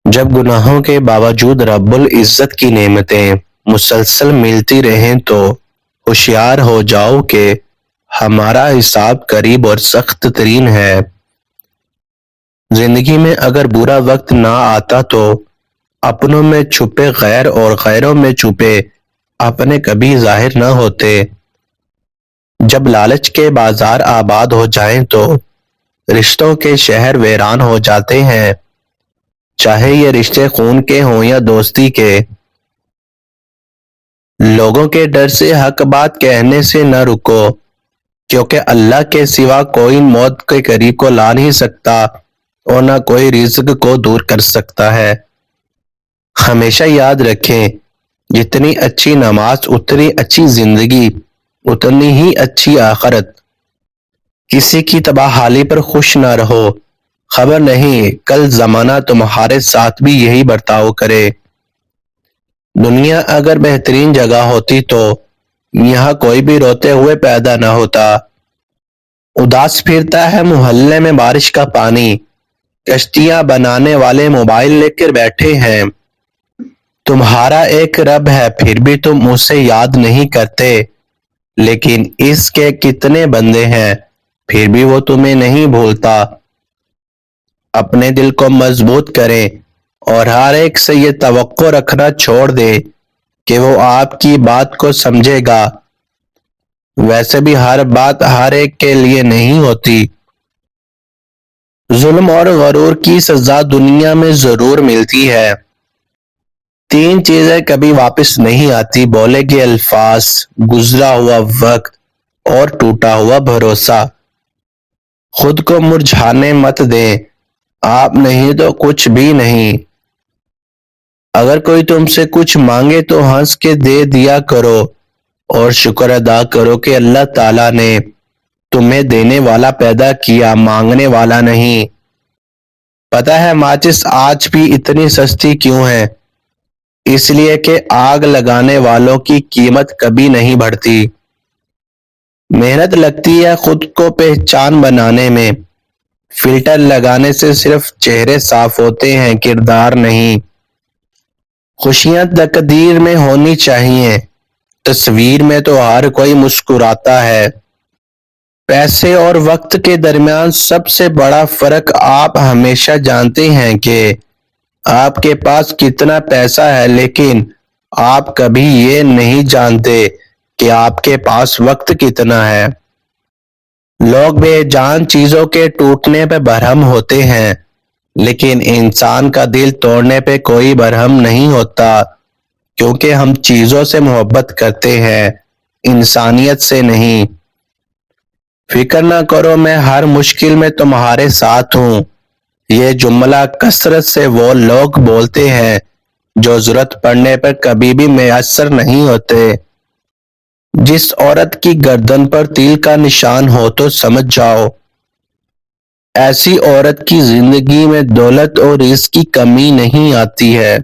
جب گناہوں کے باوجود رب العزت کی نعمتیں مسلسل ملتی رہیں تو ہوشیار ہو جاؤ کہ ہمارا حساب قریب اور سخت ترین ہے۔ زندگی میں اگر برا وقت نہ آتا تو اپنوں میں چھپے غیر اور غیروں میں چھپے اپنے کبھی ظاہر نہ ہوتے۔ جب لالچ کے بازار آباد ہو جائیں تو رشتوں کے شہر ویران ہو جاتے ہیں، چاہے یہ رشتے خون کے ہوں یا دوستی کے۔ لوگوں کے ڈر سے حق بات کہنے سے نہ رکو، کیونکہ اللہ کے سوا کوئی موت کے قریب کو لا نہیں سکتا اور نہ کوئی رزق کو دور کر سکتا ہے۔ ہمیشہ یاد رکھیں، جتنی اچھی نماز اتنی اچھی زندگی اتنی ہی اچھی آخرت۔ کسی کی تباہ پر خوش نہ رہو، خبر نہیں کل زمانہ تمہارے ساتھ بھی یہی برتاؤ کرے۔ دنیا اگر بہترین جگہ ہوتی تو یہاں کوئی بھی روتے ہوئے پیدا نہ ہوتا۔ اداس پھرتا ہے محلے میں بارش کا پانی، کشتیاں بنانے والے موبائل لے کر بیٹھے ہیں۔ تمہارا ایک رب ہے پھر بھی تم اسے یاد نہیں کرتے، لیکن اس کے کتنے بندے ہیں پھر بھی وہ تمہیں نہیں بھولتا۔ اپنے دل کو مضبوط کریں اور ہر ایک سے یہ توقع رکھنا چھوڑ دے کہ وہ آپ کی بات کو سمجھے گا۔ ویسے بھی ہر بات ہر ایک کے لیے نہیں ہوتی۔ ظلم اور غرور کی سزا دنیا میں ضرور ملتی ہے۔ تین چیزیں کبھی واپس نہیں آتی: بولے گئے الفاظ، گزرا ہوا وقت اور ٹوٹا ہوا بھروسہ۔ خود کو مرجھانے مت دیں، آپ نہیں تو کچھ بھی نہیں۔ اگر کوئی تم سے کچھ مانگے تو ہنس کے دے دیا کرو اور شکر ادا کرو کہ اللہ تعالیٰ نے تمہیں دینے والا پیدا کیا، مانگنے والا نہیں۔ پتہ ہے ماچس آج بھی اتنی سستی کیوں ہے؟ اس لیے کہ آگ لگانے والوں کی قیمت کبھی نہیں بڑھتی۔ محنت لگتی ہے خود کو پہچان بنانے میں، فلٹر لگانے سے صرف چہرے صاف ہوتے ہیں، کردار نہیں۔ خوشیاں تقدیر میں ہونی چاہیے، تصویر میں تو ہر کوئی مسکراتا ہے۔ پیسے اور وقت کے درمیان سب سے بڑا فرق آپ ہمیشہ جانتے ہیں کہ آپ کے پاس کتنا پیسہ ہے، لیکن آپ کبھی یہ نہیں جانتے کہ آپ کے پاس وقت کتنا ہے۔ لوگ بے جان چیزوں کے ٹوٹنے پہ برہم ہوتے ہیں، لیکن انسان کا دل توڑنے پہ کوئی برہم نہیں ہوتا، کیونکہ ہم چیزوں سے محبت کرتے ہیں، انسانیت سے نہیں۔ فکر نہ کرو، میں ہر مشکل میں تمہارے ساتھ ہوں، یہ جملہ کثرت سے وہ لوگ بولتے ہیں جو ضرورت پڑنے پر کبھی بھی میسر نہیں ہوتے۔ جس عورت کی گردن پر تیل کا نشان ہو تو سمجھ جاؤ ایسی عورت کی زندگی میں دولت اور رزق کی کمی نہیں آتی ہے۔